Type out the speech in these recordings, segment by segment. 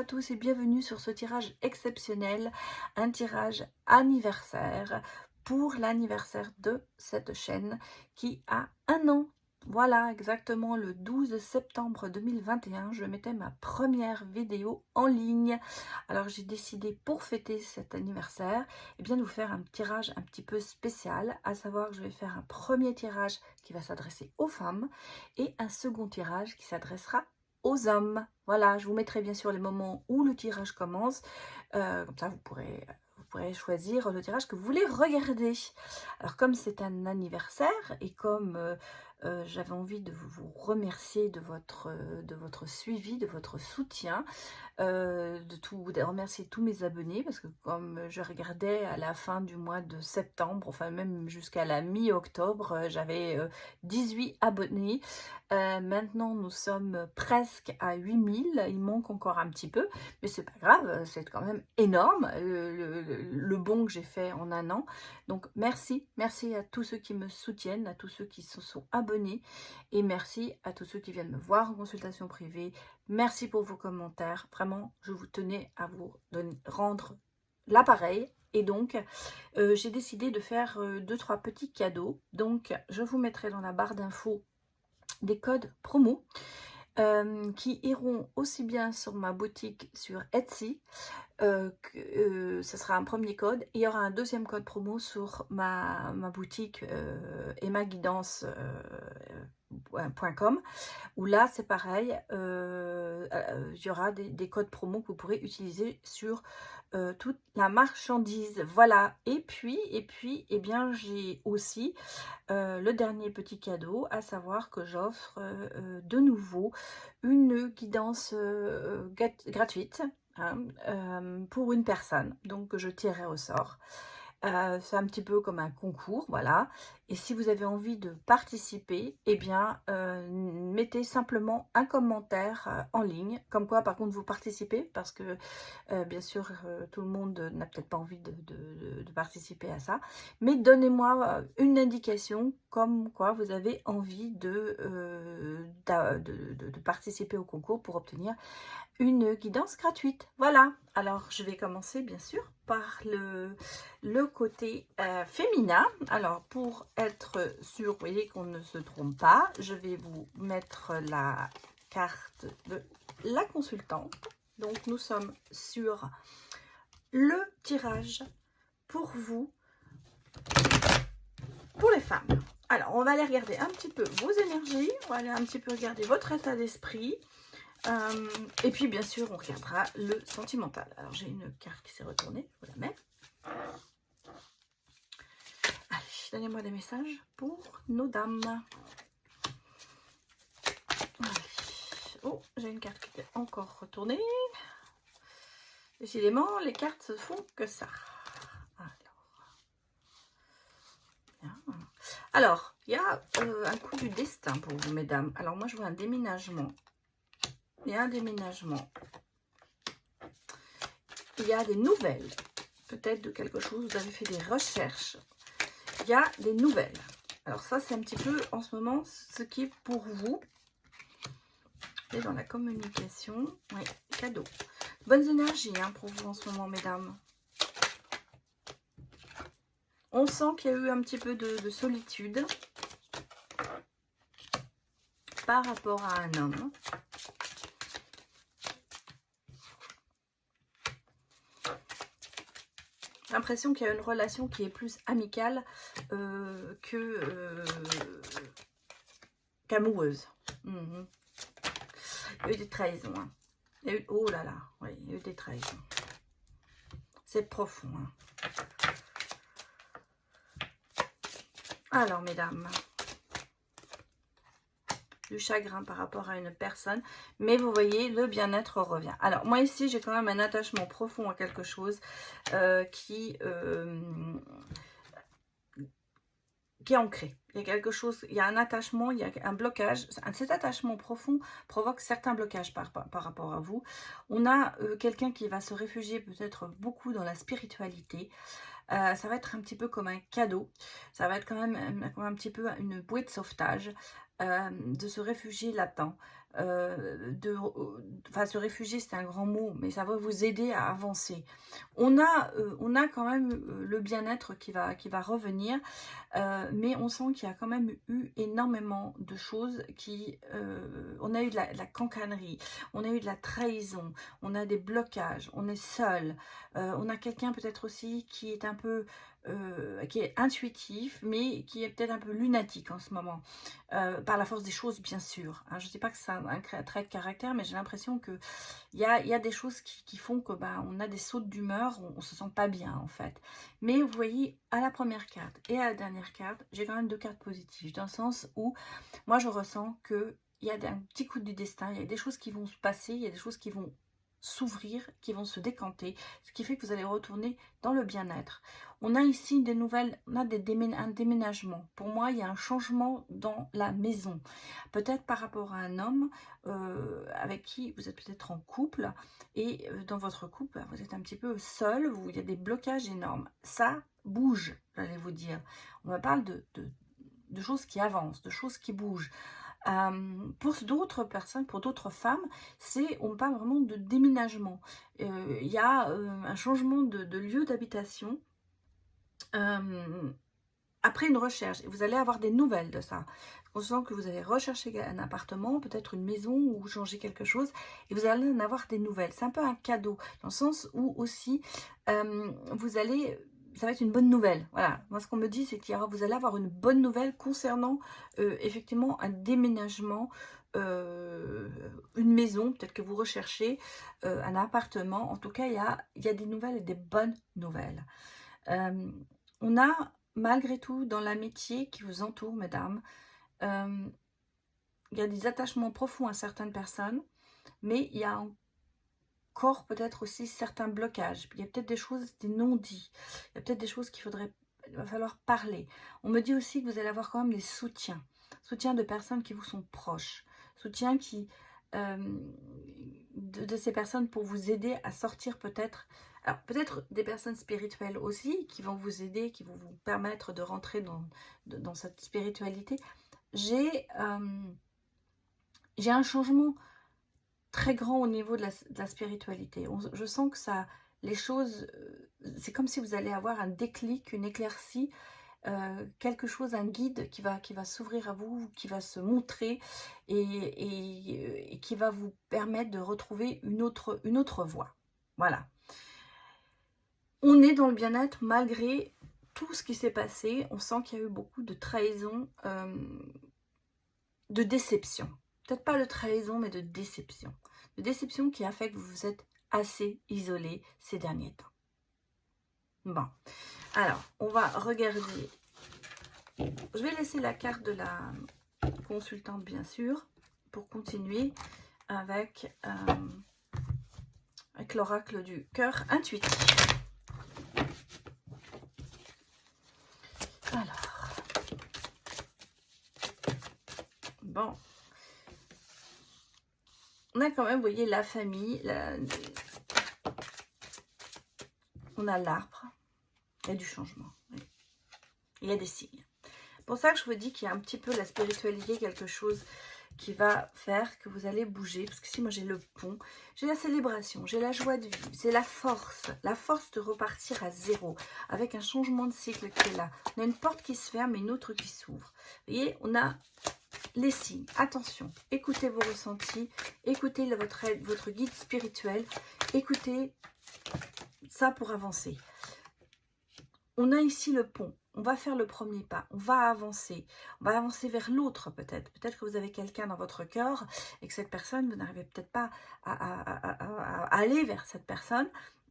à tous et bienvenue sur ce tirage exceptionnel, un tirage anniversaire pour l'anniversaire de cette chaîne qui a 1 an. Voilà, exactement le 12 septembre 2021, je mettais ma première vidéo en ligne. Alors j'ai décidé pour fêter cet anniversaire, de vous faire un tirage un petit peu spécial, à savoir que je vais faire un premier tirage qui va s'adresser aux femmes et un second tirage qui s'adressera aux hommes. Voilà, je vous mettrai bien sûr les moments où le tirage commence. Comme ça, vous pourrez choisir le tirage que vous voulez regarder. Alors, comme c'est un anniversaire et comme j'avais envie de vous remercier de votre suivi, de votre soutien, de remercier tous mes abonnés, parce que comme je regardais à la fin du mois de septembre, enfin même jusqu'à la mi-octobre, j'avais 18 abonnés. Maintenant, nous sommes presque à 8000. Il manque encore un petit peu, mais c'est pas grave, c'est quand même énorme le bond que j'ai fait en 1 an. Donc merci à tous ceux qui me soutiennent, à tous ceux qui se sont abonnés, et merci à tous ceux qui viennent me voir en consultation privée. Merci pour vos commentaires. Vraiment, je vous tenais à vous rendre l'appareil. Et donc, j'ai décidé de faire 2-3 petits cadeaux. Donc, je vous mettrai dans la barre d'infos des codes promo qui iront aussi bien sur ma boutique sur Etsy. Ce sera un premier code. Et il y aura un deuxième code promo sur ma boutique et ma guidance .com, où là c'est pareil, il y aura des codes promo que vous pourrez utiliser sur toute la marchandise. Voilà, et puis eh bien j'ai aussi le dernier petit cadeau, à savoir que j'offre de nouveau une guidance gratuite, hein, pour une personne, donc je tirerai au sort. C'est un petit peu comme un concours, voilà. Et si vous avez envie de participer, eh bien, mettez simplement un commentaire en ligne, comme quoi, par contre, vous participez, parce que, bien sûr, tout le monde n'a peut-être pas envie de participer à ça. Mais donnez-moi une indication, comme quoi vous avez envie de participer au concours pour obtenir une guidance gratuite. Voilà, alors je vais commencer bien sûr par le côté féminin. Alors pour être sûr, vous voyez, qu'on ne se trompe pas, je vais vous mettre la carte de la consultante. Donc nous sommes sur le tirage pour vous, pour les femmes. Alors on va aller regarder un petit peu vos énergies, on va aller un petit peu regarder votre état d'esprit. Et puis bien sûr on regardera le sentimental. Alors j'ai une carte qui s'est retournée, je vous la mets. Allez, donnez-moi des messages pour nos dames. Allez. Oh, j'ai une carte qui est encore retournée. Décidément, les cartes se font que ça. Alors, il y a un coup du destin pour vous, mesdames. Alors moi je vois un déménagement. Il y a un déménagement. Il y a des nouvelles, peut-être de quelque chose, vous avez fait des recherches. Il y a des nouvelles. Alors ça, c'est un petit peu en ce moment ce qui est pour vous. Et dans la communication, oui, cadeau. Bonnes énergies hein, pour vous en ce moment, mesdames. On sent qu'il y a eu un petit peu de solitude par rapport à un homme. L'impression qu'il y a une relation qui est plus amicale qu'amoureuse. Il y a eu des trahisons. Hein. Il y a eu, oh là là, oui, il y a eu des trahisons. C'est profond. Hein. Alors, mesdames, du chagrin par rapport à une personne, mais vous voyez, le bien-être revient. Alors, moi ici, j'ai quand même un attachement profond à quelque chose qui est ancré. Il y a quelque chose, il y a un attachement, il y a un blocage. Cet attachement profond provoque certains blocages par rapport à vous. On a quelqu'un qui va se réfugier peut-être beaucoup dans la spiritualité. Ça va être un petit peu comme un cadeau. Ça va être quand même un petit peu une bouée de sauvetage. De se réfugier là-dedans. enfin se réfugier c'est un grand mot, mais ça va vous aider à avancer. On a quand même le bien-être qui va revenir, mais on sent qu'il y a quand même eu énormément de choses qui... on a eu de la cancanerie, on a eu de la trahison, on a des blocages, on est seul, on a quelqu'un peut-être aussi qui est un peu... qui est intuitif, mais qui est peut-être un peu lunatique en ce moment, par la force des choses, bien sûr. Hein. Je ne sais pas que c'est un trait de caractère, mais j'ai l'impression qu'il y a des choses qui font que on a des sautes d'humeur, on ne se sent pas bien en fait. Mais vous voyez, à la première carte et à la dernière carte, j'ai quand même 2 cartes positives, dans le sens où moi je ressens qu'il y a un petit coup du destin, il y a des choses qui vont se passer, il y a des choses qui vont s'ouvrir, qui vont se décanter, ce qui fait que vous allez retourner dans le bien-être. On a ici des nouvelles, on a un déménagement. Pour moi, il y a un changement dans la maison. Peut-être par rapport à un homme avec qui vous êtes peut-être en couple, et dans votre couple, vous êtes un petit peu seul, il y a des blocages énormes. Ça bouge, j'allais vous dire. On me parle de choses qui avancent, de choses qui bougent. Pour d'autres personnes, pour d'autres femmes, on parle vraiment de déménagement. Il y a un changement de lieu d'habitation après une recherche. Et vous allez avoir des nouvelles de ça. On sent que vous allez rechercher un appartement, peut-être une maison, ou changer quelque chose, et vous allez en avoir des nouvelles. C'est un peu un cadeau, dans le sens où aussi, vous allez... Ça va être une bonne nouvelle. Voilà. Moi, ce qu'on me dit, c'est que vous allez avoir une bonne nouvelle concernant effectivement un déménagement, une maison, peut-être que vous recherchez un appartement. En tout cas, il y a des nouvelles et des bonnes nouvelles. On a, malgré tout, dans l'amitié qui vous entoure, mesdames, il y a des attachements profonds à certaines personnes, mais il y a encore peut-être aussi certains blocages. Il y a peut-être des choses, des non-dits. Il y a peut-être des choses il va falloir parler. On me dit aussi que vous allez avoir quand même des soutiens. Soutiens de personnes qui vous sont proches. Soutiens de ces personnes pour vous aider à sortir peut-être... Alors, peut-être des personnes spirituelles aussi qui vont vous aider, qui vont vous permettre de rentrer dans cette spiritualité. J'ai un changement très grand au niveau de la spiritualité. Je sens que les choses, c'est comme si vous allez avoir un déclic, une éclaircie, quelque chose, un guide qui va s'ouvrir à vous, qui va se montrer et qui va vous permettre de retrouver une autre voie. Voilà. On est dans le bien-être malgré tout ce qui s'est passé. On sent qu'il y a eu beaucoup de trahison, de déception. Peut-être pas de trahison, mais de déception. De déception qui a fait que vous vous êtes assez isolé ces derniers temps. Bon, alors, on va regarder. Je vais laisser la carte de la consultante, bien sûr, pour continuer avec l'oracle du cœur intuitif. Alors, bon, on a quand même, vous voyez, la famille, on a l'arbre, il y a du changement, oui. Il y a des signes. C'est pour ça que je vous dis qu'il y a un petit peu la spiritualité, quelque chose qui va faire que vous allez bouger. Parce que si moi j'ai le pont, j'ai la célébration, j'ai la joie de vivre, c'est la force de repartir à zéro, avec un changement de cycle qui est là. On a une porte qui se ferme et une autre qui s'ouvre. Vous voyez, on a les signes. Attention, écoutez vos ressentis, écoutez votre guide spirituel, écoutez ça pour avancer. On a ici le pont. On va faire le premier pas, on va avancer vers l'autre peut-être. Peut-être que vous avez quelqu'un dans votre cœur et que cette personne, vous n'arrivez peut-être pas à aller vers cette personne.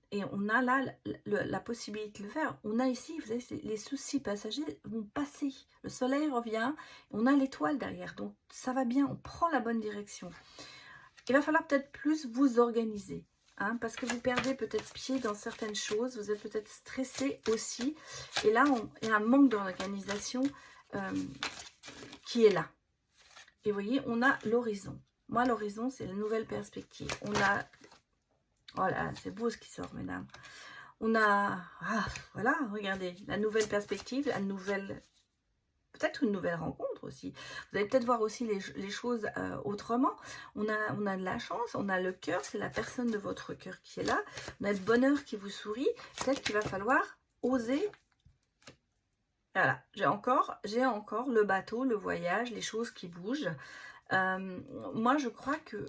Et on a là la possibilité de le faire. On a ici, vous savez, les soucis passagers vont passer. Le soleil revient, on a l'étoile derrière. Donc ça va bien, on prend la bonne direction. Il va falloir peut-être plus vous organiser. Hein, parce que vous perdez peut-être pied dans certaines choses, vous êtes peut-être stressé aussi. Et là, il y a un manque d'organisation qui est là. Et vous voyez, on a l'horizon. Moi, l'horizon, c'est la nouvelle perspective. On a... Oh là, c'est beau ce qui sort, mesdames. On a... Ah, voilà, regardez, la nouvelle perspective, la nouvelle... Peut-être une nouvelle rencontre autres aussi. Vous allez peut-être voir aussi les choses autrement. On a de la chance, on a le cœur, c'est la personne de votre cœur qui est là. On a le bonheur qui vous sourit. Peut-être qu'il va falloir oser. Voilà, j'ai encore le bateau, le voyage, les choses qui bougent. Moi, je crois que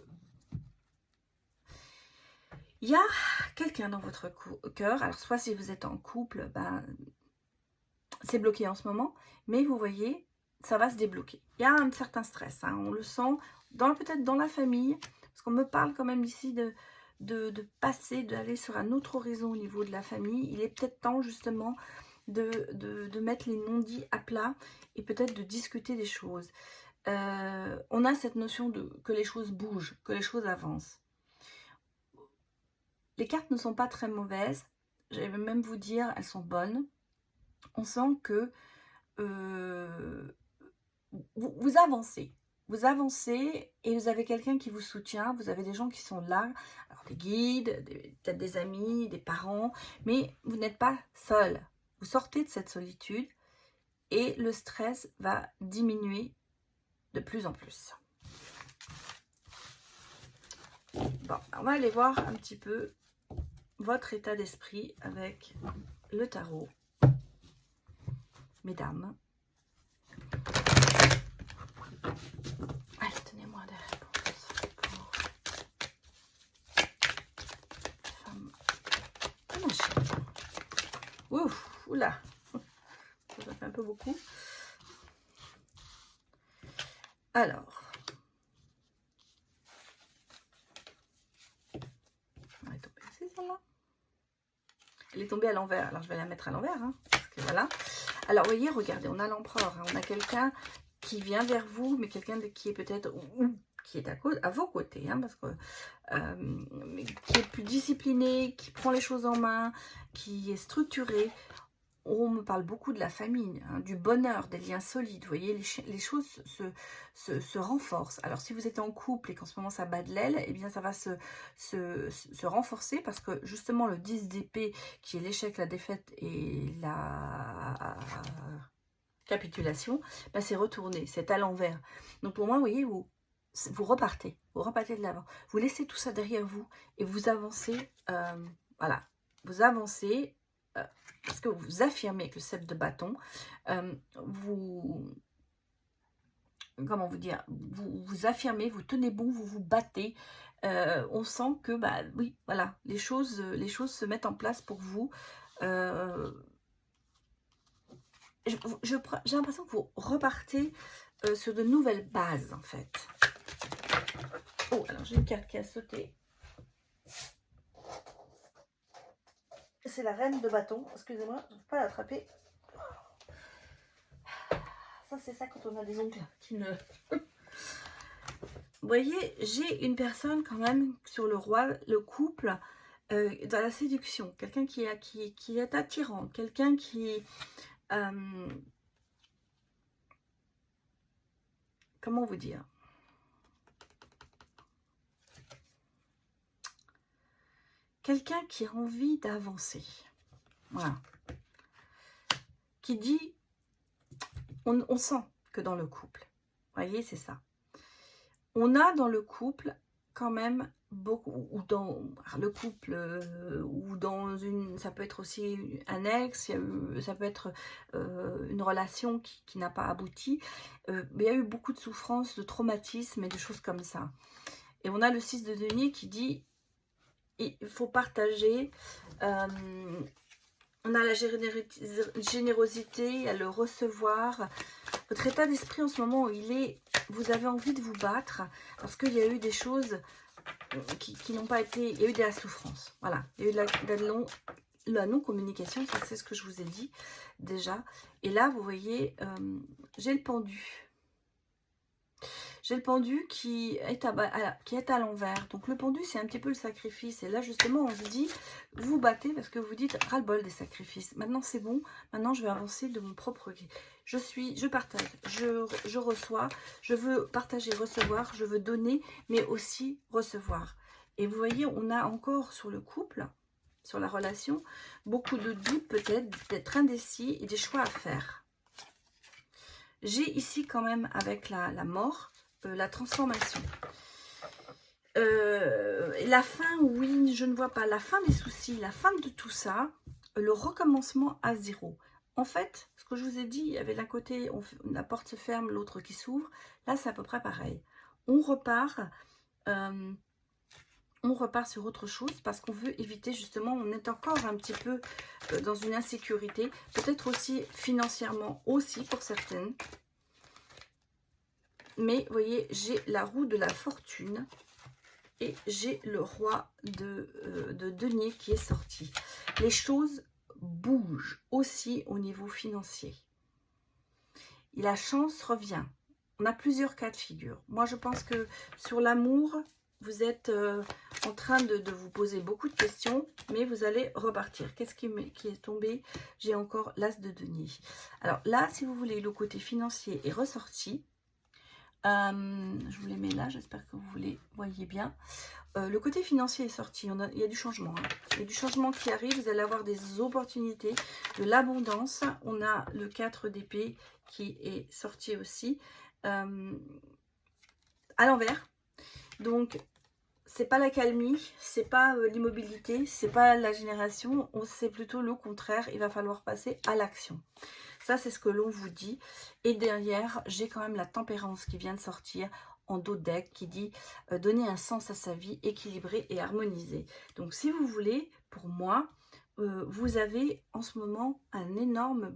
il y a quelqu'un dans votre cœur. Alors, soit si vous êtes en couple, ben, c'est bloqué en ce moment, mais vous voyez, ça va se débloquer. Il y a un certain stress, hein, on le sent peut-être dans la famille, parce qu'on me parle quand même ici de passer, d'aller sur un autre horizon au niveau de la famille. Il est peut-être temps justement de mettre les non-dits à plat et peut-être de discuter des choses. On a cette notion que les choses bougent, que les choses avancent. Les cartes ne sont pas très mauvaises, je vais même vous dire, elles sont bonnes. On sent que vous avancez. Vous avancez et vous avez quelqu'un qui vous soutient, vous avez des gens qui sont là, alors des guides, peut-être des amis, des parents, mais vous n'êtes pas seul. Vous sortez de cette solitude et le stress va diminuer de plus en plus. Bon, on va aller voir un petit peu votre état d'esprit avec le tarot, mesdames. Allez, tenez-moi des réponses pour femme. Ouf, oula, ça fait un peu beaucoup. Alors, elle est tombée ici, celle-là. Elle est tombée à l'envers, alors je vais la mettre à l'envers, hein, parce que voilà. Alors, vous voyez, regardez, on a l'empereur, hein, on a quelqu'un qui vient vers vous, mais quelqu'un qui est peut-être, qui est à vos côtés, hein, parce que qui est plus discipliné, qui prend les choses en main, qui est structuré. On me parle beaucoup de la famille, hein, du bonheur, des liens solides. Vous voyez, les choses se renforcent. Alors, si vous êtes en couple et qu'en ce moment ça bat de l'aile, eh bien, ça va se renforcer parce que justement, le 10 d'épée, qui est l'échec, la défaite et la capitulation, ben, c'est retourné, c'est à l'envers. Donc, pour moi, vous voyez, vous repartez de l'avant. Vous laissez tout ça derrière vous et vous avancez, voilà, vous avancez. Parce que vous affirmez avec le 7 de bâton, comment vous dire, vous affirmez, vous tenez bon, vous vous battez. On sent que, bah oui, voilà, les choses se mettent en place pour vous. J'ai l'impression que vous repartez sur de nouvelles bases, en fait. Oh, alors j'ai une carte qui a sauté. C'est la reine de bâton. Excusez-moi, je ne peux pas l'attraper. Ça, c'est ça quand on a des ongles qui ne... Vous voyez, j'ai une personne quand même sur le roi, le couple, dans la séduction. Quelqu'un qui est attirant. Quelqu'un qui... comment vous dire? Quelqu'un qui a envie d'avancer. Voilà. Qui dit, on sent que dans le couple, vous voyez, c'est ça. On a dans le couple quand même beaucoup, ou dans le couple, ou dans une, ça peut être aussi un ex, ça peut être une relation qui n'a pas abouti, mais il y a eu beaucoup de souffrances, de traumatismes et de choses comme ça. Et on a le 6 de denier qui dit, il faut partager, on a la générosité, à le recevoir. Votre état d'esprit en ce moment, vous avez envie de vous battre parce qu'il y a eu des choses qui n'ont pas été... Il y a eu de la souffrance. Voilà. Il y a eu de la non-communication. Ça, c'est ce que je vous ai dit déjà. Et là, vous voyez, j'ai le pendu. J'ai le pendu qui est à l'envers. Donc le pendu, c'est un petit peu le sacrifice. Et là, justement, on se dit, vous vous battez parce que vous dites ras-le-bol des sacrifices. Maintenant, c'est bon. Maintenant, je vais avancer de mon propre gré. Je partage, je reçois. Je veux partager, recevoir. Je veux donner, mais aussi recevoir. Et vous voyez, on a encore sur le couple, sur la relation, beaucoup de doutes peut-être, d'être indécis et des choix à faire. j'ai ici quand même avec la mort, la transformation. La fin, oui, je ne vois pas. La fin des soucis, la fin de tout ça, le recommencement à zéro. En fait, ce que je vous ai dit, il y avait d'un côté, la porte se ferme, l'autre qui s'ouvre. Là, c'est à peu près pareil. On repart sur autre chose parce qu'on veut éviter justement, on est encore un petit peu dans une insécurité, peut-être aussi financièrement aussi pour certaines. Mais vous voyez, j'ai la roue de la fortune et j'ai le roi de denier qui est sorti. Les choses bougent aussi au niveau financier. Et la chance revient. On a plusieurs cas de figure. Moi, je pense que sur l'amour, vous êtes en train de vous poser beaucoup de questions, mais vous allez repartir. Qu'est-ce qui est tombé? J'ai encore l'as de denier. Alors là, si vous voulez, le côté financier est ressorti. Je vous les mets là, j'espère que vous les voyez bien. Le côté financier est sorti, il y a du changement. Hein. Il y a du changement qui arrive, vous allez avoir des opportunités, de l'abondance. On a le 4 d'épée qui est sorti aussi à l'envers. Donc, c'est pas la calmie, c'est pas l'immobilité, c'est pas la génération, c'est plutôt le contraire, il va falloir passer à l'action. Ça, c'est ce que l'on vous dit. Et derrière, j'ai quand même la tempérance qui vient de sortir en dos de deck qui dit donner un sens à sa vie, équilibré et harmonisé. Donc, si vous voulez, pour moi, vous avez en ce moment un énorme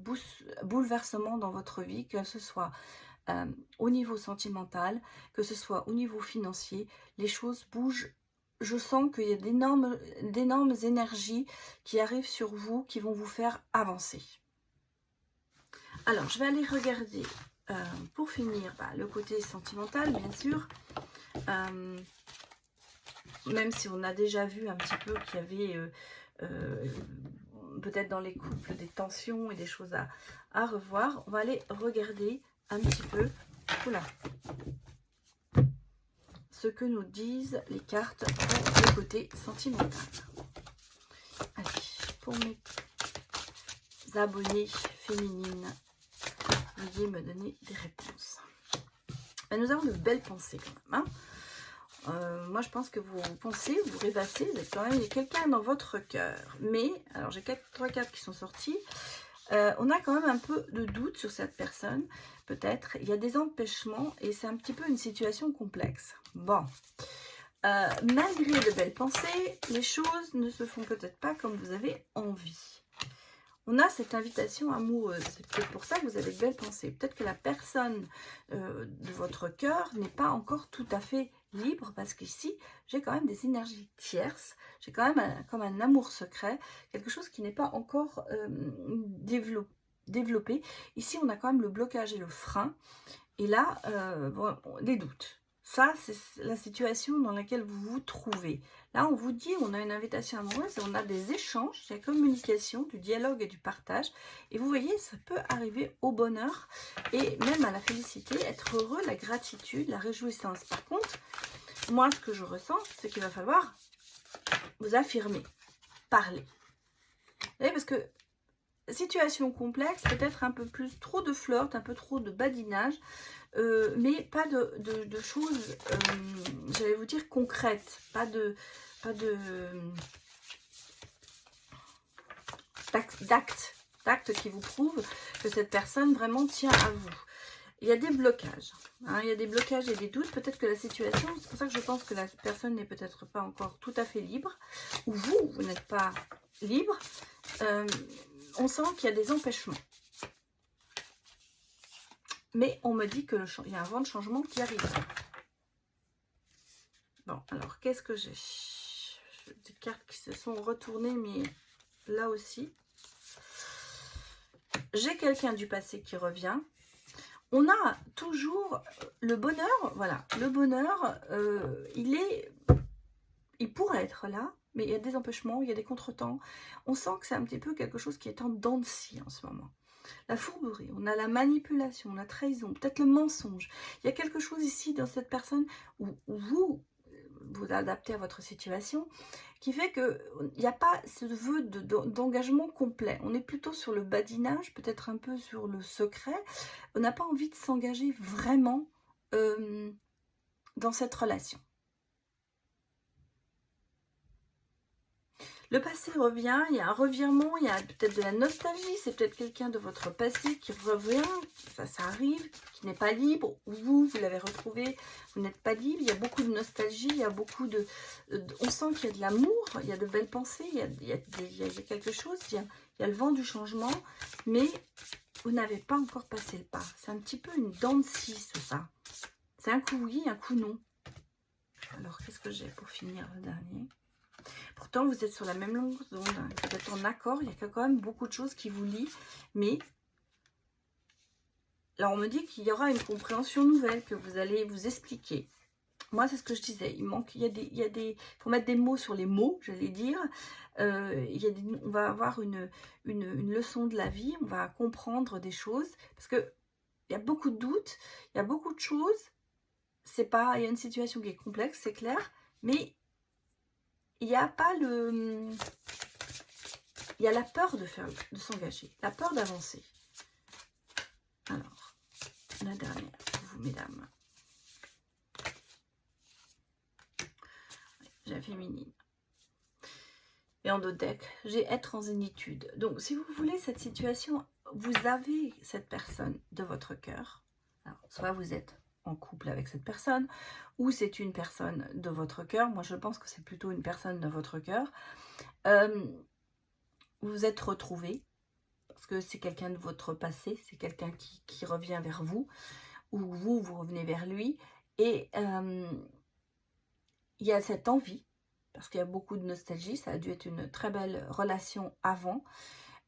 bouleversement dans votre vie, que ce soit au niveau sentimental, que ce soit au niveau financier. Les choses bougent. Je sens qu'il y a d'énormes énergies qui arrivent sur vous, qui vont vous faire avancer. Alors, je vais aller regarder, pour finir, le côté sentimental, bien sûr. Même si on a déjà vu un petit peu qu'il y avait peut-être dans les couples des tensions et des choses à revoir. On va aller regarder un petit peu ce que nous disent les cartes pour le côté sentimental. Allez, pour mes abonnés féminines, veuillez me donner des réponses. Nous avons de belles pensées quand même. Hein. Moi, je pense que vous pensez, vous rêvassez, vous êtes quand même quelqu'un dans votre cœur. Mais, alors j'ai 3 cartes qui sont sorties. On a quand même un peu de doute sur cette personne. Peut-être, il y a des empêchements et c'est un petit peu une situation complexe. Bon, malgré de belles pensées, les choses ne se font peut-être pas comme vous avez envie. On a cette invitation amoureuse. C'est peut-être pour ça que vous avez de belles pensées. Peut-être que la personne de votre cœur n'est pas encore tout à fait libre, parce qu'ici, j'ai quand même des énergies tierces. J'ai quand même comme un amour secret, quelque chose qui n'est pas encore développé. Ici, on a quand même le blocage et le frein. Et là, bon, des doutes. Ça, c'est la situation dans laquelle vous vous trouvez. Là, on vous dit, on a une invitation amoureuse, et on a des échanges, de la communication, du dialogue et du partage. Et vous voyez, ça peut arriver au bonheur et même à la félicité, être heureux, la gratitude, la réjouissance. Par contre, moi, ce que je ressens, c'est qu'il va falloir vous affirmer, parler. Vous voyez, parce que situation complexe, peut-être un peu plus trop de flirt, un peu trop de badinage, mais pas de choses, j'allais vous dire, concrètes, pas d'actes qui vous prouvent que cette personne vraiment tient à vous. Il y a des blocages, hein, il y a des blocages et des doutes. Peut-être que la situation, c'est pour ça que je pense que la personne n'est peut-être pas encore tout à fait libre, ou vous n'êtes pas libre. On sent qu'il y a des empêchements. Mais on me dit qu'il y a un vent de changement qui arrive. Bon, alors, qu'est-ce que j'ai? Des cartes qui se sont retournées, mais là aussi. J'ai quelqu'un du passé qui revient. On a toujours le bonheur, voilà. Le bonheur, il pourrait être là, mais il y a des empêchements, il y a des contretemps. On sent que c'est un petit peu quelque chose qui est en dents de scie en ce moment. La fourberie, on a la manipulation, la trahison, peut-être le mensonge. Il y a quelque chose ici dans cette personne où vous, vous adapter à votre situation, qui fait qu'il n'y a pas ce vœu d'engagement complet. On est plutôt sur le badinage, peut-être un peu sur le secret. On n'a pas envie de s'engager vraiment dans cette relation. Le passé revient, il y a un revirement, il y a peut-être de la nostalgie, c'est peut-être quelqu'un de votre passé qui revient, ça arrive, qui n'est pas libre, ou vous l'avez retrouvé, vous n'êtes pas libre, il y a beaucoup de nostalgie, il y a beaucoup on sent qu'il y a de l'amour, il y a de belles pensées, il y a quelque chose, il y a le vent du changement, mais vous n'avez pas encore passé le pas. C'est un petit peu une dent de scie, ça. C'est un coup oui, un coup non. Alors, qu'est-ce que j'ai pour finir le dernier ? Pourtant, vous êtes sur la même longueur d'onde, vous êtes en accord, il y a quand même beaucoup de choses qui vous lient, mais là, on me dit qu'il y aura une compréhension nouvelle, que vous allez vous expliquer. Moi, c'est ce que je disais, il faut mettre des mots sur les mots, j'allais dire. On va avoir une leçon de la vie, on va comprendre des choses, parce que il y a beaucoup de doutes, il y a beaucoup de choses, il y a une situation qui est complexe, c'est clair, mais il n'y a pas il y a la peur de s'engager, la peur d'avancer. Alors, la dernière pour vous, mesdames. J'ai la féminine. Et en d'autres decks, j'ai être en zénitude. Donc, si vous voulez cette situation, vous avez cette personne de votre cœur. Alors, soit vous êtes en couple avec cette personne, ou c'est une personne de votre cœur. Moi, je pense que c'est plutôt une personne de votre cœur. Vous vous êtes retrouvés, parce que c'est quelqu'un de votre passé, c'est quelqu'un qui revient vers vous, ou vous revenez vers lui, et il y a cette envie, parce qu'il y a beaucoup de nostalgie, ça a dû être une très belle relation avant,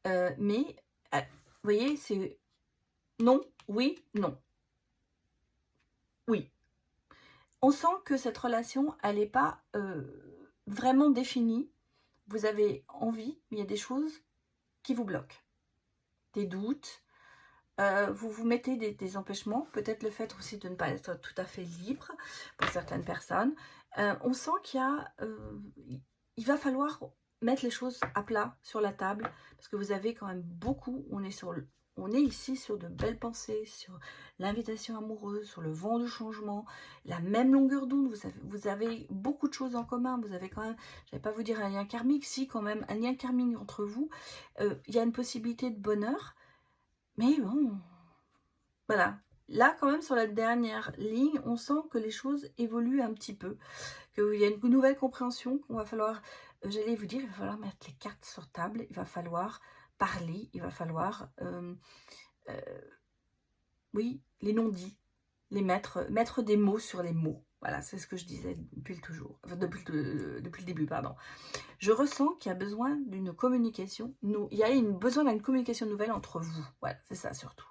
mais, vous voyez, c'est non, oui, non. Oui. On sent que cette relation, elle n'est pas vraiment définie. Vous avez envie, mais il y a des choses qui vous bloquent. Des doutes, vous vous mettez des empêchements, peut-être le fait aussi de ne pas être tout à fait libre pour certaines personnes. On sent il va falloir mettre les choses à plat sur la table, parce que vous avez quand même beaucoup, on est ici sur de belles pensées, sur l'invitation amoureuse, sur le vent du changement, la même longueur d'onde, vous avez beaucoup de choses en commun, vous avez quand même, je ne vais pas vous dire un lien karmique, si quand même, un lien karmique entre vous, il y a une possibilité de bonheur, mais bon, voilà. Là, quand même, sur la dernière ligne, on sent que les choses évoluent un petit peu, qu'il y a une nouvelle compréhension, qu'on va falloir, j'allais vous dire, il va falloir mettre les cartes sur table, il va falloir parler, il va falloir, oui, les non-dits, mettre des mots sur les mots. Voilà, c'est ce que je disais depuis le début, pardon. Je ressens qu'il y a besoin d'une communication, il y a besoin d'une communication nouvelle entre vous. Voilà, c'est ça surtout.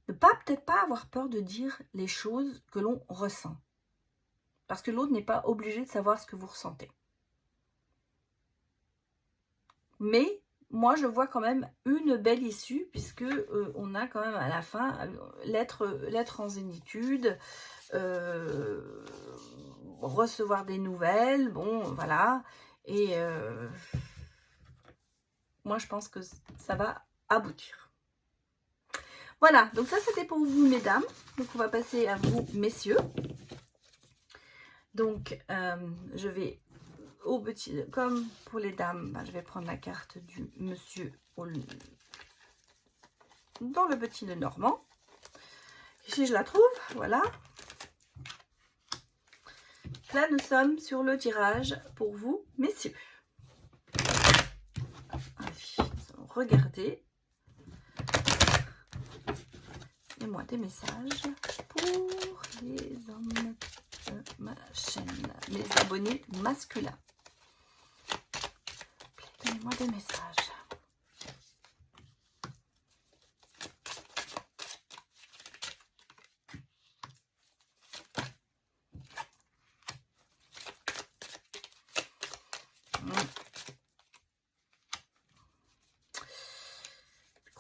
Peut-être pas avoir peur de dire les choses que l'on ressent. Parce que l'autre n'est pas obligé de savoir ce que vous ressentez. Mais moi, je vois quand même une belle issue, puisque on a quand même à la fin l'être en zénitude, recevoir des nouvelles, bon, voilà. Et moi, je pense que ça va aboutir. Voilà, donc ça c'était pour vous mesdames. Donc on va passer à vous messieurs. Donc je vais au petit, comme pour les dames, je vais prendre la carte du monsieur dans le petit nœud normand. Ici je la trouve, voilà. Là nous sommes sur le tirage pour vous messieurs. Allez, regardez. Moi des messages pour les hommes de ma chaîne, les abonnés masculins. Donnez-moi des messages.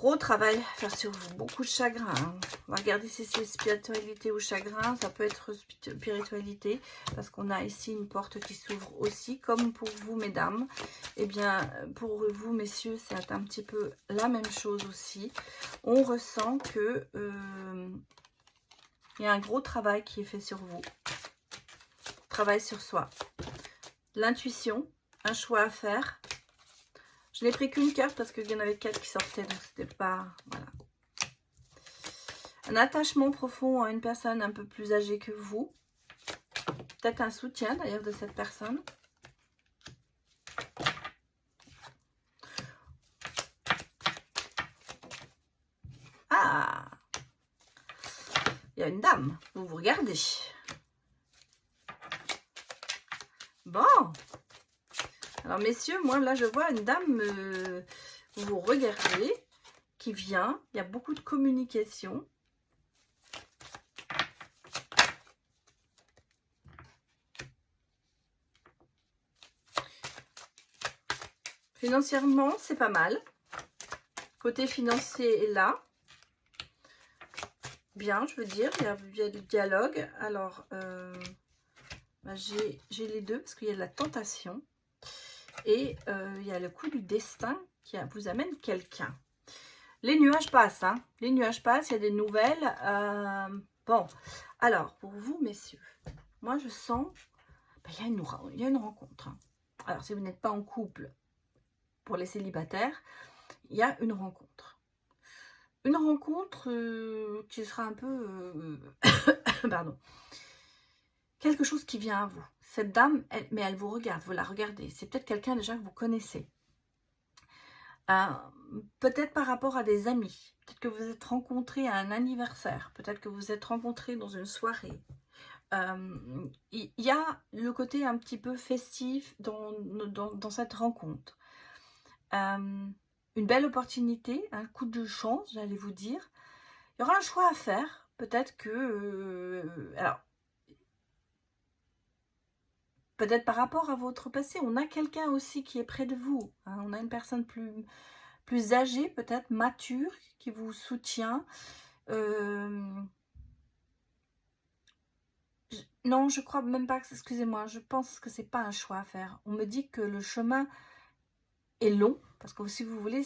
gros travail à faire sur vous, beaucoup de chagrin. Hein. On va regarder si c'est spiritualité ou chagrin, ça peut être spiritualité, parce qu'on a ici une porte qui s'ouvre aussi, comme pour vous, mesdames. Eh bien, pour vous, messieurs, c'est un petit peu la même chose aussi. On ressent que il y a un gros travail qui est fait sur vous. Travail sur soi. L'intuition, un choix à faire. Je n'ai pris qu'une carte parce qu'il y en avait 4 qui sortaient, donc c'était pas... Voilà. Un attachement profond à une personne un peu plus âgée que vous. Peut-être un soutien d'ailleurs de cette personne. Ah! Il y a une dame, vous vous regardez. Bon! Alors, messieurs, moi, là, je vois une dame, vous regardez, qui vient. Il y a beaucoup de communication. Financièrement, c'est pas mal. Côté financier est là. Bien, je veux dire, il y a du dialogue. Alors, bah, j'ai les deux, parce qu'il y a de la tentation. Et il y a le coup du destin qui vous amène quelqu'un. Les nuages passent, hein. Les nuages passent, il y a des nouvelles. Bon, alors, pour vous, messieurs, moi, je sens... Ben, il y a une rencontre. Hein. Alors, si vous n'êtes pas en couple, pour les célibataires, il y a une rencontre. Une rencontre qui sera un peu... pardon. Quelque chose qui vient à vous. Cette dame, mais elle vous regarde, vous la regardez. C'est peut-être quelqu'un déjà que vous connaissez. Peut-être par rapport à des amis. Peut-être que vous êtes rencontrés à un anniversaire. Peut-être que vous êtes rencontrés dans une soirée. Il y a le côté un petit peu festif dans cette rencontre. Une belle opportunité, un coup de chance, j'allais vous dire. Il y aura un choix à faire. Peut-être que... alors, peut-être par rapport à votre passé, on a quelqu'un aussi qui est près de vous. Hein, on a une personne plus âgée, peut-être mature, qui vous soutient. Non, je crois même pas que... Excusez-moi, je pense que c'est pas un choix à faire. On me dit que le chemin est long. Parce que si vous voulez,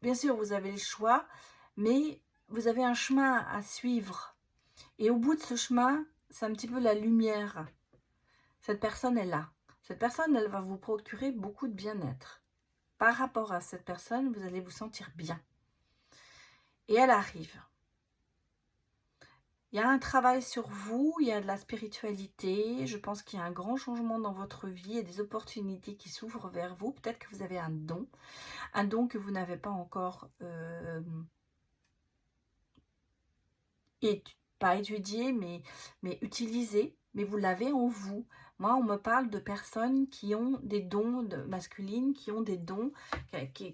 bien sûr, vous avez le choix. Mais vous avez un chemin à suivre. Et au bout de ce chemin, c'est un petit peu la lumière. Cette personne est là. Cette personne, elle va vous procurer beaucoup de bien-être. Par rapport à cette personne, vous allez vous sentir bien. Et elle arrive. Il y a un travail sur vous, il y a de la spiritualité. Je pense qu'il y a un grand changement dans votre vie et des opportunités qui s'ouvrent vers vous. Peut-être que vous avez un don que vous n'avez pas encore pas étudié, mais utilisé, mais vous l'avez en vous. Moi, on me parle de personnes qui ont des dons masculines, qui ont des dons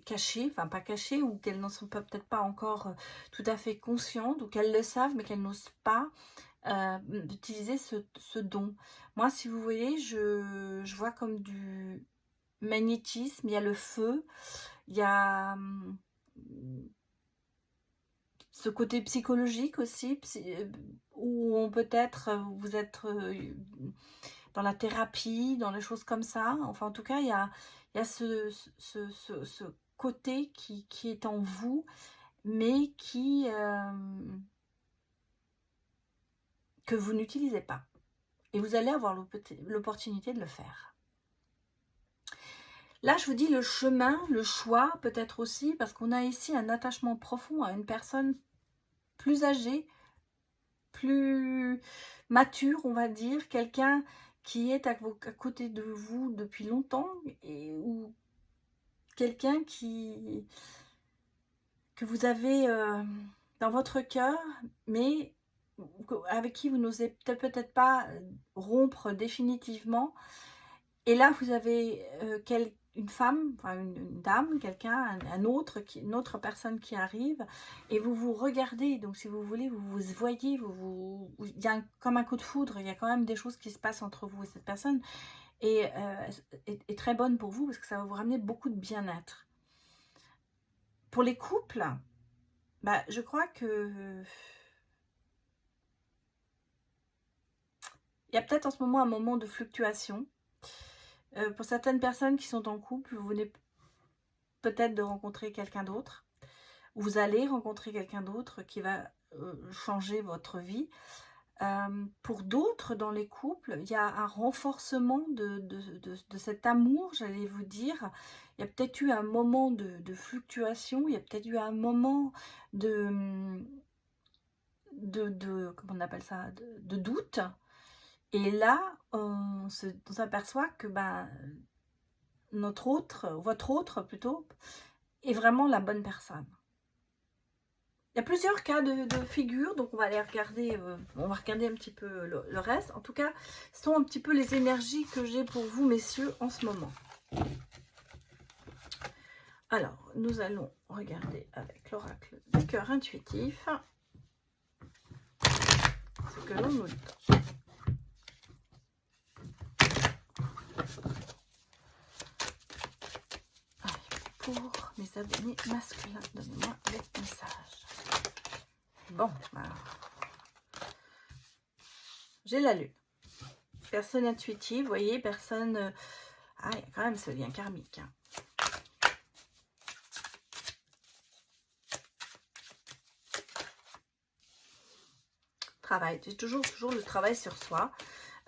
cachés, enfin pas cachés, ou qu'elles n'en sont peut-être pas encore tout à fait conscientes, ou qu'elles le savent, mais qu'elles n'osent pas d'utiliser ce don. Moi, si vous voyez, je vois comme du magnétisme, il y a le feu, il y a... ce côté psychologique aussi, où on peut-être vous êtes dans la thérapie, dans les choses comme ça. Enfin, en tout cas, il y a ce côté qui est en vous, mais que vous n'utilisez pas. Et vous allez avoir l'opportunité de le faire. Là, je vous dis le chemin, le choix, peut-être aussi, parce qu'on a ici un attachement profond à une personne plus âgée, plus mature, on va dire, quelqu'un qui est à côté de vous depuis longtemps, ou quelqu'un que vous avez dans votre cœur, mais avec qui vous n'osez peut-être pas rompre définitivement. Et là, vous avez une femme, enfin une dame, quelqu'un, une autre personne qui arrive, et vous vous regardez. Donc, si vous voulez, vous vous voyez, il y a comme un coup de foudre, il y a quand même des choses qui se passent entre vous et cette personne, et est très bonne pour vous, parce que ça va vous ramener beaucoup de bien-être. Pour les couples, Bah, je crois que il y a peut-être en ce moment un moment de fluctuation. Pour certaines personnes qui sont en couple, vous venez peut-être de rencontrer quelqu'un d'autre. Vous allez rencontrer quelqu'un d'autre qui va changer votre vie. Pour d'autres, dans les couples, il y a un renforcement de cet amour, j'allais vous dire. Il y a peut-être eu un moment de fluctuation, il y a peut-être eu un moment comment on appelle ça, de doute. Et là, on s'aperçoit que votre autre plutôt, est vraiment la bonne personne. Il y a plusieurs cas de figure, donc on va aller regarder, on va regarder un petit peu le reste. En tout cas, ce sont un petit peu les énergies que j'ai pour vous, messieurs, en ce moment. Alors, nous allons regarder avec l'oracle du cœur intuitif ce que l'on nous dit. Pour mes abonnés masculins, donnez-moi les messages. Bon, alors. J'ai la lune. Personne intuitive, vous voyez, personne... Ah, il y a quand même ce lien karmique. Hein. Travail, j'ai toujours le travail sur soi.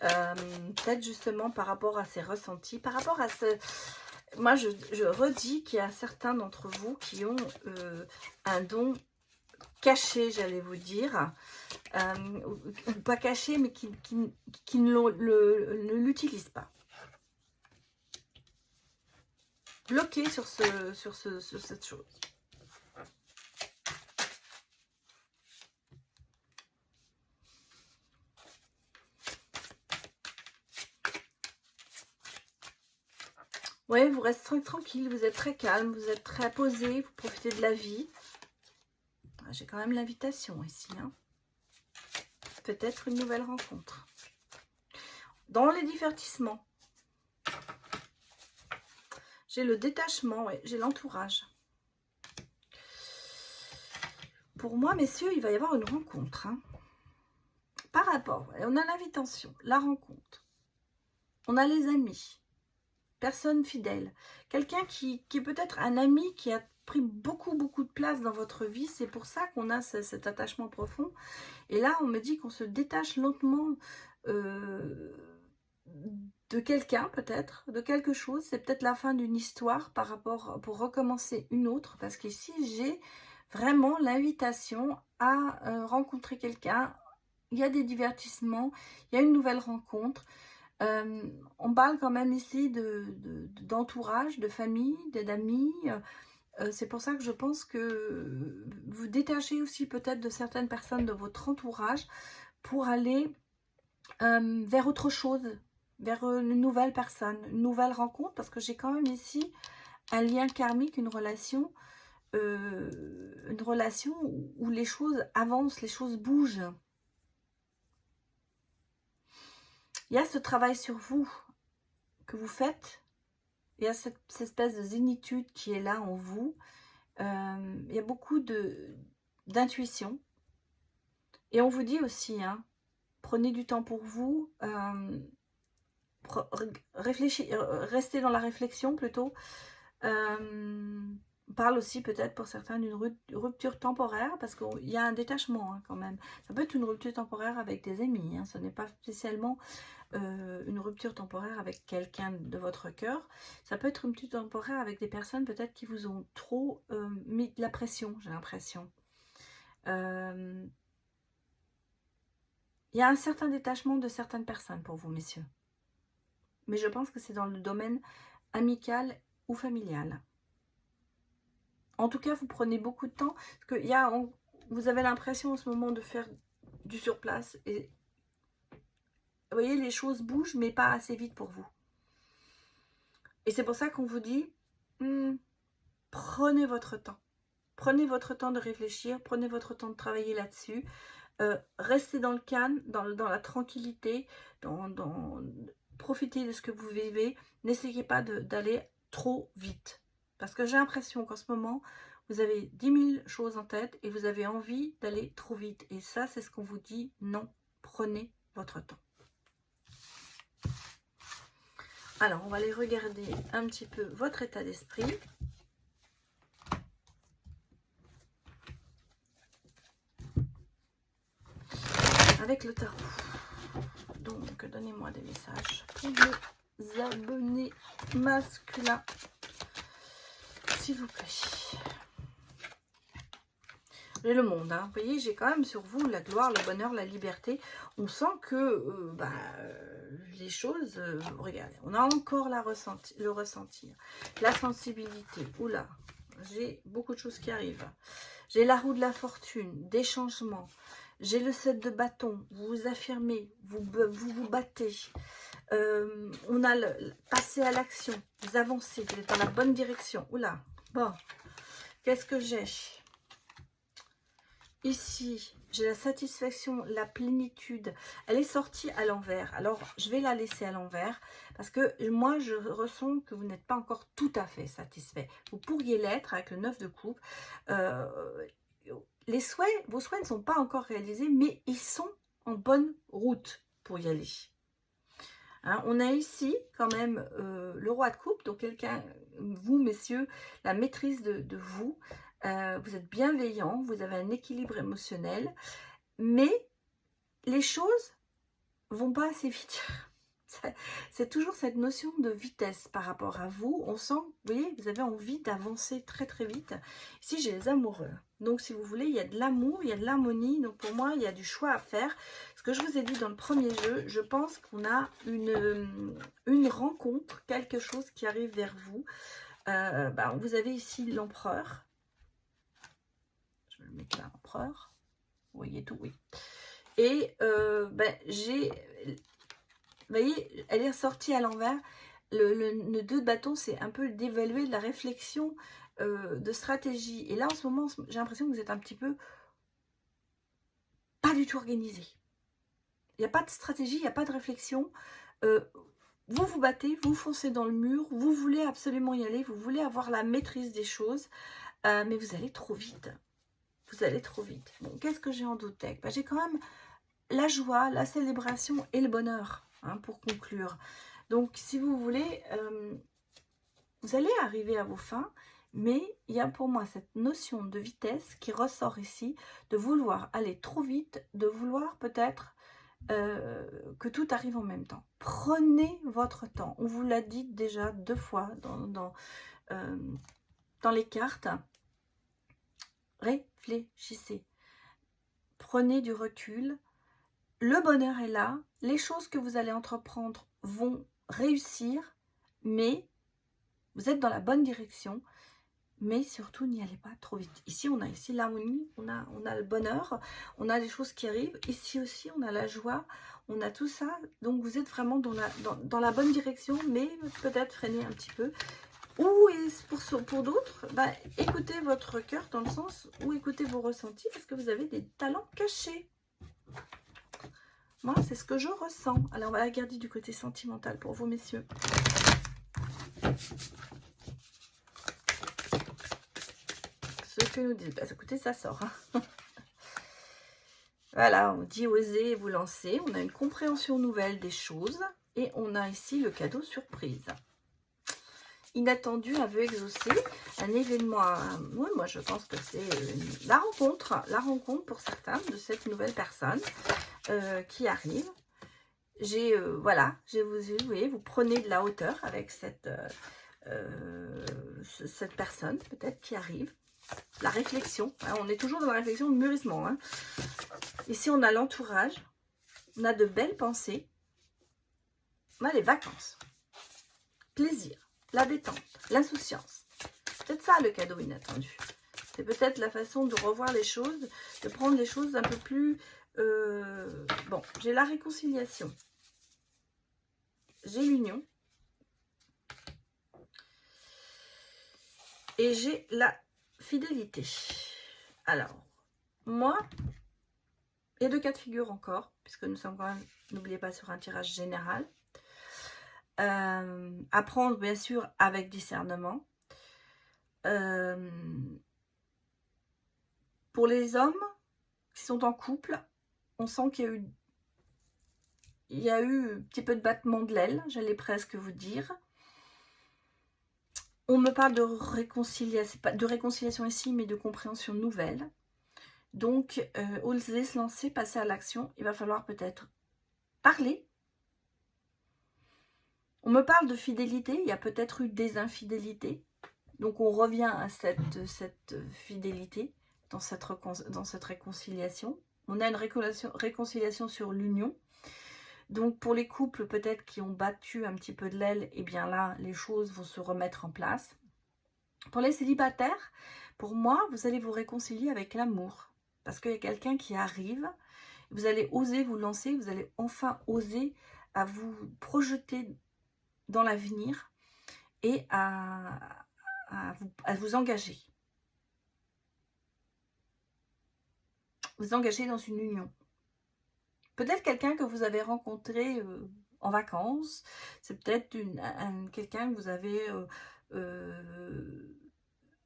Peut-être justement par rapport à ces ressentis, par rapport à ce... Moi, je redis qu'il y a certains d'entre vous qui ont un don caché, j'allais vous dire, ou pas caché, mais qui ne l'utilisent pas. Bloqué sur cette chose. Ouais, vous restez tranquille, vous êtes très calme, vous êtes très posé, vous profitez de la vie. J'ai quand même l'invitation ici. Hein. Peut-être une nouvelle rencontre. Dans les divertissements, j'ai le détachement, ouais, j'ai l'entourage. Pour moi, messieurs, il va y avoir une rencontre. Hein. Par rapport, on a l'invitation, la rencontre. On a les amis. Personne fidèle. Quelqu'un qui est peut-être un ami qui a pris beaucoup de place dans votre vie. C'est pour ça qu'on a cet attachement profond. Et là, on me dit qu'on se détache lentement de quelqu'un, peut-être, de quelque chose. C'est peut-être la fin d'une histoire par rapport pour recommencer une autre. Parce qu'ici, j'ai vraiment l'invitation à rencontrer quelqu'un. Il y a des divertissements, il y a une nouvelle rencontre. On parle quand même ici d'entourage, de famille, d'amis. C'est pour ça que je pense que vous détachez aussi peut-être de certaines personnes de votre entourage pour aller vers autre chose, vers une nouvelle personne, une nouvelle rencontre, parce que j'ai quand même ici un lien karmique, une relation où les choses avancent, les choses bougent. Il y a ce travail sur vous que vous faites. Il y a cette espèce de zénitude qui est là en vous. Il y a beaucoup d'intuition. Et on vous dit aussi, hein, prenez du temps pour vous. Restez dans la réflexion plutôt. On parle aussi peut-être pour certains d'une rupture temporaire, parce qu'il y a un détachement hein, quand même. Ça peut être une rupture temporaire avec des amis, hein, ce n'est pas spécialement une rupture temporaire avec quelqu'un de votre cœur. Ça peut être une rupture temporaire avec des personnes peut-être qui vous ont trop mis de la pression, j'ai l'impression. Il y a un certain détachement de certaines personnes pour vous, messieurs. Mais je pense que c'est dans le domaine amical ou familial. En tout cas, vous prenez beaucoup de temps. Parce que vous avez l'impression en ce moment de faire du surplace. Et vous voyez, les choses bougent, mais pas assez vite pour vous. Et c'est pour ça qu'on vous dit, prenez votre temps. Prenez votre temps de réfléchir. Prenez votre temps de travailler là-dessus. Restez dans le calme, dans la tranquillité. Profitez de ce que vous vivez. N'essayez pas d'aller trop vite. Parce que j'ai l'impression qu'en ce moment, vous avez 10 000 choses en tête et vous avez envie d'aller trop vite. Et ça, c'est ce qu'on vous dit, non, prenez votre temps. Alors, on va aller regarder un petit peu votre état d'esprit. Avec le tarot. Donc, donnez-moi des messages pour les abonnés masculins, s'il vous plaît. J'ai le monde, hein. Vous voyez, j'ai quand même sur vous la gloire, le bonheur, la liberté. On sent que les choses, regardez, on a encore le ressentir, la sensibilité. Oula, j'ai beaucoup de choses qui arrivent. J'ai la roue de la fortune, des changements. J'ai le 7 de bâton, vous vous affirmez, vous battez. On a le passer à l'action, vous avancez, vous êtes dans la bonne direction. Oula, bon, qu'est-ce que j'ai? Ici, j'ai la satisfaction, la plénitude. Elle est sortie à l'envers. Alors, je vais la laisser à l'envers parce que moi, je ressens que vous n'êtes pas encore tout à fait satisfait. Vous pourriez l'être avec le 9 de coupe. Les souhaits, vos souhaits ne sont pas encore réalisés, mais ils sont en bonne route pour y aller. Hein, on a ici quand même le roi de coupe, donc quelqu'un, vous messieurs, la maîtrise de vous. Vous êtes bienveillant, vous avez un équilibre émotionnel, mais les choses vont pas assez vite. C'est toujours cette notion de vitesse par rapport à vous. On sent, vous voyez, vous avez envie d'avancer très très vite. Ici, j'ai les amoureux. Donc, si vous voulez, il y a de l'amour, il y a de l'harmonie. Donc, pour moi, il y a du choix à faire. Ce que je vous ai dit dans le premier jeu, je pense qu'on a une rencontre, quelque chose qui arrive vers vous. Vous avez ici l'empereur. Je vais le mettre là, l'empereur. Vous voyez tout, oui. Et j'ai... Vous voyez, elle est sortie à l'envers. Le 2 de bâton, c'est un peu d'évaluer de la réflexion, de stratégie. Et là, en ce moment, j'ai l'impression que vous êtes un petit peu pas du tout organisé. Il n'y a pas de stratégie, il n'y a pas de réflexion. Vous vous battez, vous foncez dans le mur, vous voulez absolument y aller, vous voulez avoir la maîtrise des choses, mais vous allez trop vite. Vous allez trop vite. Bon, qu'est-ce que j'ai en Doutec? J'ai quand même la joie, la célébration et le bonheur. Pour conclure. Donc, si vous voulez, vous allez arriver à vos fins, mais il y a pour moi cette notion de vitesse qui ressort ici, de vouloir aller trop vite, de vouloir peut-être que tout arrive en même temps. Prenez votre temps. On vous l'a dit déjà 2 fois dans les cartes. Réfléchissez. Prenez du recul. Le bonheur est là, les choses que vous allez entreprendre vont réussir, mais vous êtes dans la bonne direction, mais surtout n'y allez pas trop vite. Ici, on a ici l'harmonie, on a le bonheur, on a des choses qui arrivent. Ici aussi, on a la joie, on a tout ça. Donc, vous êtes vraiment dans la bonne direction, mais peut-être freiner un petit peu. Ou pour d'autres, écoutez votre cœur dans le sens où écoutez vos ressentis parce que vous avez des talents cachés. Moi, c'est ce que je ressens. Alors, on va regarder du côté sentimental pour vous, messieurs. Ce que nous dit, écoutez, ça sort. Voilà, on dit oser vous lancer. On a une compréhension nouvelle des choses. Et on a ici le cadeau surprise. Inattendu, aveu exaucé. Un événement, oui, moi je pense que c'est la rencontre pour certains de cette nouvelle personne. Qui arrive. Voilà, vous voyez, vous prenez de la hauteur avec cette personne peut-être qui arrive. La réflexion, hein, on est toujours dans la réflexion de mûrissement. Hein. Ici, on a l'entourage, on a de belles pensées, on a les vacances, plaisir, la détente, l'insouciance. C'est peut-être ça le cadeau inattendu. C'est peut-être la façon de revoir les choses, de prendre les choses un peu plus... bon, j'ai la réconciliation, j'ai l'union et j'ai la fidélité. Alors, moi, il y a 2 cas de figure encore, puisque nous sommes quand même, n'oubliez pas, sur un tirage général. À prendre, bien sûr, avec discernement. Pour les hommes qui sont en couple, on sent qu'il y a eu un petit peu de battement de l'aile, j'allais presque vous dire. On me parle de réconciliation, pas de réconciliation ici, mais de compréhension nouvelle. Donc, oser se lancer, passer à l'action. Il va falloir peut-être parler. On me parle de fidélité. Il y a peut-être eu des infidélités. Donc, on revient à cette fidélité dans cette réconciliation. On a une réconciliation sur l'union. Donc, pour les couples peut-être qui ont battu un petit peu de l'aile, eh bien là, les choses vont se remettre en place. Pour les célibataires, pour moi, vous allez vous réconcilier avec l'amour. Parce qu'il y a quelqu'un qui arrive, vous allez oser vous lancer, vous allez enfin oser à vous projeter dans l'avenir et à vous engager. Vous engager dans une union. Peut-être quelqu'un que vous avez rencontré en vacances, c'est peut-être quelqu'un que vous avez...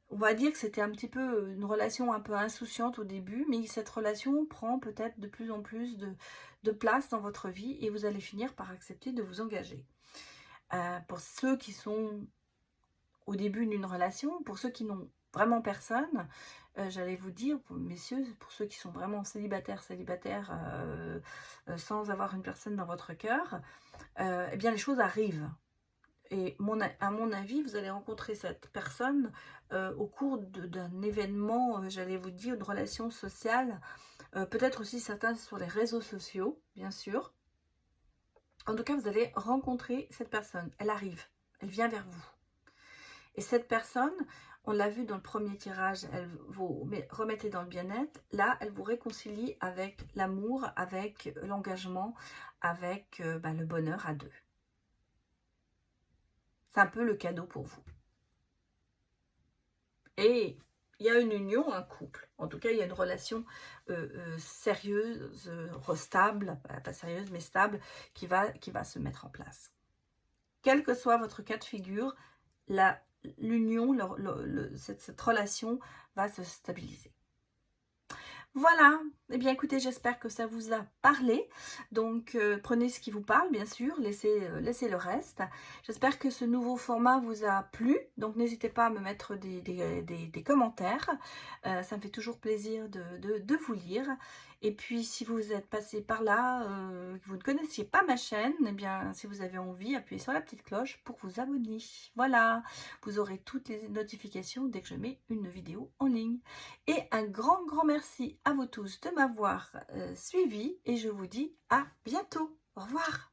on va dire que c'était un petit peu une relation un peu insouciante au début, mais cette relation prend peut-être de plus en plus de place dans votre vie et vous allez finir par accepter de vous engager. Pour ceux qui sont au début d'une relation, pour ceux qui n'ont vraiment personne, j'allais vous dire, messieurs, pour ceux qui sont vraiment célibataires, sans avoir une personne dans votre cœur, eh bien les choses arrivent. Et à mon avis, vous allez rencontrer cette personne au cours d'un événement, j'allais vous dire, une relation sociale, peut-être aussi certains sur les réseaux sociaux, bien sûr. En tout cas, vous allez rencontrer cette personne. Elle arrive, elle vient vers vous. Et cette personne, on l'a vu dans le premier tirage, elle vous remettez dans le bien-être. Là, elle vous réconcilie avec l'amour, avec l'engagement, avec le bonheur à deux. C'est un peu le cadeau pour vous. Et il y a une union, un couple. En tout cas, il y a une relation sérieuse, stable, pas sérieuse, mais stable, qui va se mettre en place. Quel que soit votre cas de figure, l'union, cette relation va se stabiliser. Voilà, eh bien écoutez, j'espère que ça vous a parlé. Donc prenez ce qui vous parle, bien sûr, laissez le reste. J'espère que ce nouveau format vous a plu. Donc n'hésitez pas à me mettre des commentaires. Ça me fait toujours plaisir de vous lire. Et puis si vous êtes passé par là, que vous ne connaissiez pas ma chaîne, eh bien si vous avez envie, appuyez sur la petite cloche pour vous abonner. Voilà, vous aurez toutes les notifications dès que je mets une vidéo en ligne. Et un grand merci à vous tous de m'avoir suivi et je vous dis à bientôt. Au revoir.